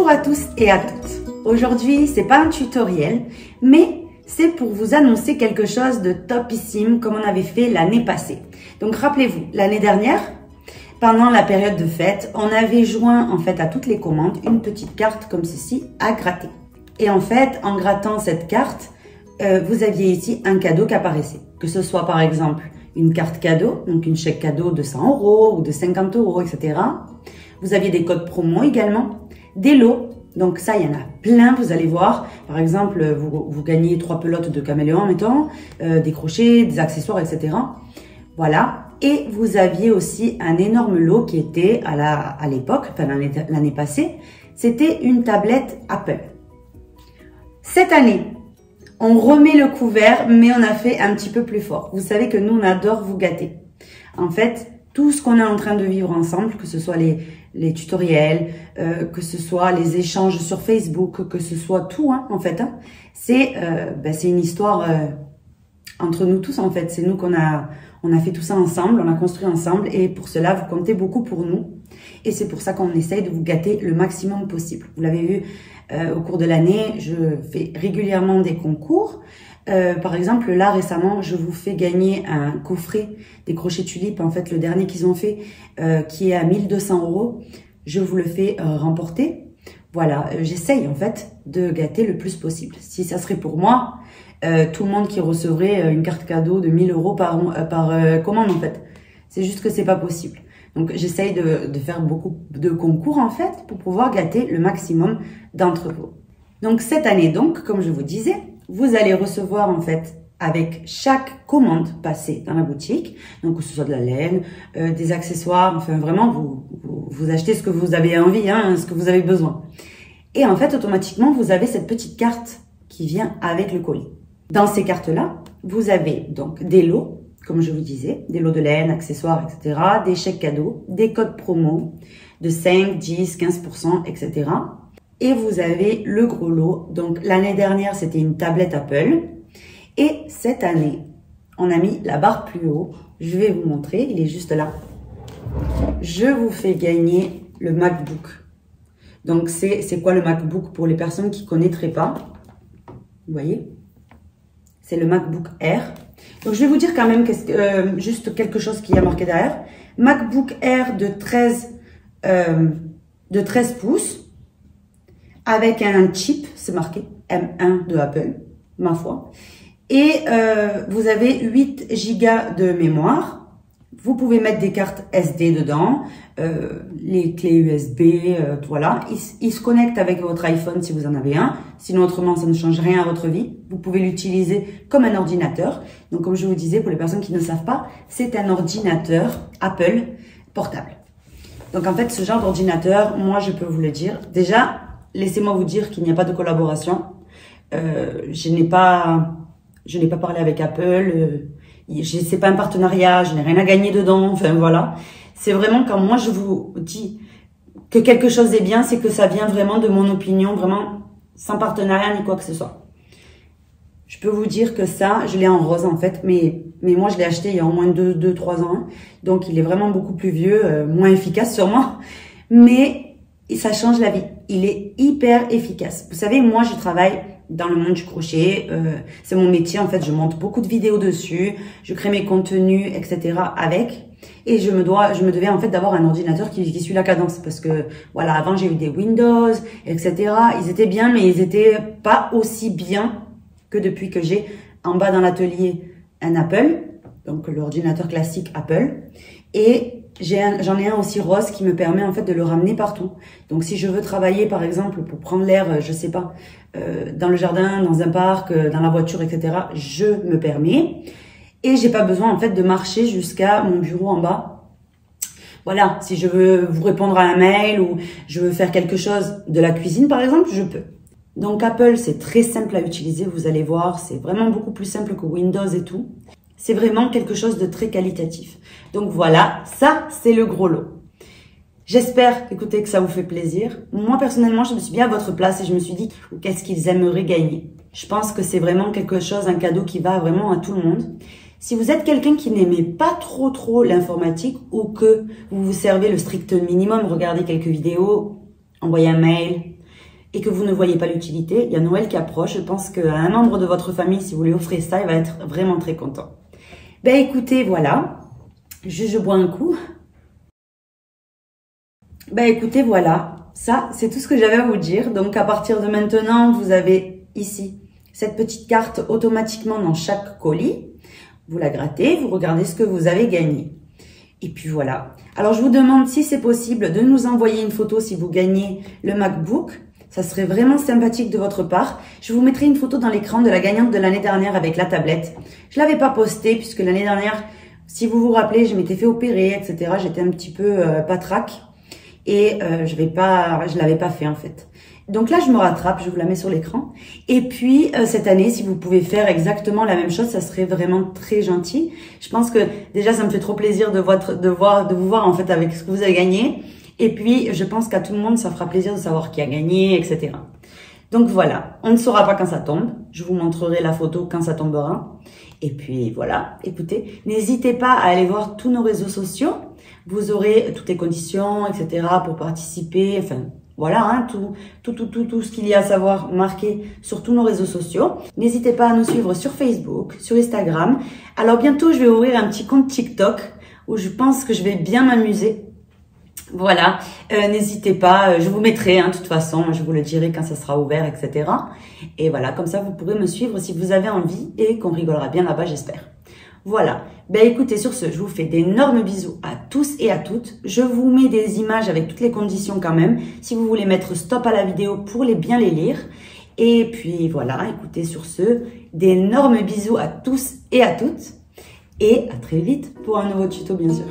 Bonjour à tous et à toutes. Aujourd'hui, c'est pas un tutoriel, mais c'est pour vous annoncer quelque chose de topissime comme on avait fait l'année passée. Donc rappelez-vous, l'année dernière, pendant la période de fête, on avait joint en fait à toutes les commandes une petite carte comme ceci à gratter. Et en fait, en grattant cette carte, vous aviez ici un cadeau qui apparaissait. Que ce soit par exemple une carte cadeau, donc une chèque cadeau de 100 € ou de 50 €, etc. Vous aviez des codes promo également, des lots. Donc ça, il y en a plein, vous allez voir. Par exemple, vous gagnez 3 pelotes de caméléon, mettons, des crochets, des accessoires, etc. Voilà. Et vous aviez aussi un énorme lot qui était à l'époque, enfin l'année passée, c'était une tablette Apple. Cette année, on remet le couvert, mais on a fait un petit peu plus fort. Vous savez que nous, on adore vous gâter. En fait, tout ce qu'on est en train de vivre ensemble, que ce soit les tutoriels, que ce soit les échanges sur Facebook, que ce soit tout, hein, en fait, hein, c'est une histoire entre nous tous, en fait. C'est nous on a fait tout ça ensemble, on a construit ensemble, et pour cela, vous comptez beaucoup pour nous. Et c'est pour ça qu'on essaye de vous gâter le maximum possible. Vous l'avez vu au cours de l'année, je fais régulièrement des concours. Par exemple, là, récemment, je vous fais gagner un coffret des crochets tulipes, en fait, le dernier qu'ils ont fait, qui est à 1 200 €. Je vous le fais remporter. Voilà, j'essaye, en fait, de gâter le plus possible. Si ça serait pour moi, tout le monde qui recevrait une carte cadeau de 1 000 € par commande, en fait. C'est juste que c'est pas possible. Donc, j'essaye de faire beaucoup de concours, en fait, pour pouvoir gâter le maximum d'entre vous. Donc, cette année, donc, comme je vous disais, vous allez recevoir, en fait, avec chaque commande passée dans la boutique, donc que ce soit de la laine, des accessoires, enfin, vraiment, vous achetez ce que vous avez envie, hein, ce que vous avez besoin. Et en fait, automatiquement, vous avez cette petite carte qui vient avec le colis. Dans ces cartes-là, vous avez donc des lots, comme je vous disais, des lots de laine, accessoires, etc., des chèques cadeaux, des codes promo de 5, 10, 15%, etc. Et vous avez le gros lot. Donc, l'année dernière, c'était une tablette Apple. Et cette année, on a mis la barre plus haut. Je vais vous montrer, il est juste là. Je vous fais gagner le MacBook. Donc, c'est quoi le MacBook pour les personnes qui ne connaîtraient pas? Vous voyez? C'est le MacBook Air. Donc, je vais vous dire quand même juste quelque chose qui a marqué derrière. MacBook Air de 13 pouces avec un chip, c'est marqué M1 de Apple, ma foi. Et vous avez 8 Go de mémoire. Vous pouvez mettre des cartes SD dedans, les clés USB, voilà. Il se connecte avec votre iPhone si vous en avez un. Sinon, autrement, ça ne change rien à votre vie. Vous pouvez l'utiliser comme un ordinateur. Donc, comme je vous disais, pour les personnes qui ne savent pas, c'est un ordinateur Apple portable. Donc, en fait, ce genre d'ordinateur, moi, je peux vous le dire. Déjà, laissez-moi vous dire qu'il n'y a pas de collaboration. Je n'ai pas parlé avec Apple. C'est pas un partenariat, je n'ai rien à gagner dedans, enfin voilà. C'est vraiment quand moi je vous dis que quelque chose est bien, c'est que ça vient vraiment de mon opinion, vraiment sans partenariat ni quoi que ce soit. Je peux vous dire que ça, je l'ai en rose en fait, mais moi je l'ai acheté il y a au moins 2-3 ans, hein. Donc il est vraiment beaucoup plus vieux, moins efficace sûrement, mais ça change la vie. Il est hyper efficace. Vous savez, moi je travaille dans le monde du crochet, c'est mon métier en fait, je monte beaucoup de vidéos dessus, je crée mes contenus, etc. avec, et je me devais en fait d'avoir un ordinateur qui suit la cadence, parce que voilà, avant j'ai eu des Windows, etc. Ils étaient bien, mais ils étaient pas aussi bien que depuis que j'ai en bas dans l'atelier un Apple, donc l'ordinateur classique Apple, et j'en ai un aussi rose qui me permet en fait de le ramener partout. Donc si je veux travailler par exemple pour prendre l'air, je sais pas, dans le jardin, dans un parc, dans la voiture, etc., je me permets. Et j'ai pas besoin en fait de marcher jusqu'à mon bureau en bas. Voilà, si je veux vous répondre à un mail ou je veux faire quelque chose de la cuisine par exemple, je peux. Donc Apple, c'est très simple à utiliser, vous allez voir, c'est vraiment beaucoup plus simple que Windows et tout. C'est vraiment quelque chose de très qualitatif. Donc voilà, ça c'est le gros lot. J'espère, écoutez, que ça vous fait plaisir. Moi, personnellement, je me suis bien à votre place et je me suis dit, qu'est-ce qu'ils aimeraient gagner? Je pense que c'est vraiment quelque chose, un cadeau qui va vraiment à tout le monde. Si vous êtes quelqu'un qui n'aimait pas trop l'informatique ou que vous vous servez le strict minimum, regardez quelques vidéos, envoyez un mail, et que vous ne voyez pas l'utilité, il y a Noël qui approche. Je pense qu'à un membre de votre famille, si vous lui offrez ça, il va être vraiment très content. Ben écoutez, voilà. Je bois un coup. Ben écoutez, voilà. Ça, c'est tout ce que j'avais à vous dire. Donc à partir de maintenant, vous avez ici cette petite carte automatiquement dans chaque colis. Vous la grattez, vous regardez ce que vous avez gagné. Et puis voilà. Alors je vous demande si c'est possible de nous envoyer une photo si vous gagnez le MacBook. Ça serait vraiment sympathique de votre part. Je vous mettrai une photo dans l'écran de la gagnante de l'année dernière avec la tablette. Je l'avais pas postée puisque l'année dernière, si vous vous rappelez, je m'étais fait opérer, etc. J'étais un petit peu patraque et je l'avais pas fait en fait. Donc là, je me rattrape, je vous la mets sur l'écran. Et puis, cette année, si vous pouvez faire exactement la même chose, ça serait vraiment très gentil. Je pense que déjà, ça me fait trop plaisir de vous voir en fait avec ce que vous avez gagné. Et puis, je pense qu'à tout le monde, ça fera plaisir de savoir qui a gagné, etc. Donc voilà, on ne saura pas quand ça tombe. Je vous montrerai la photo quand ça tombera. Et puis voilà, écoutez, n'hésitez pas à aller voir tous nos réseaux sociaux. Vous aurez toutes les conditions, etc. pour participer, enfin... Voilà, hein, tout ce qu'il y a à savoir marqué sur tous nos réseaux sociaux. N'hésitez pas à nous suivre sur Facebook, sur Instagram. Alors bientôt, je vais ouvrir un petit compte TikTok où je pense que je vais bien m'amuser. Voilà, n'hésitez pas, je vous mettrai, de toute façon, je vous le dirai quand ça sera ouvert, etc. Et voilà, comme ça, vous pourrez me suivre si vous avez envie et qu'on rigolera bien là-bas, j'espère. Voilà. Ben écoutez, sur ce, je vous fais d'énormes bisous à tous et à toutes. Je vous mets des images avec toutes les conditions quand même, si vous voulez mettre stop à la vidéo pour bien les lire. Et puis voilà, écoutez, sur ce, d'énormes bisous à tous et à toutes. Et à très vite pour un nouveau tuto, bien sûr.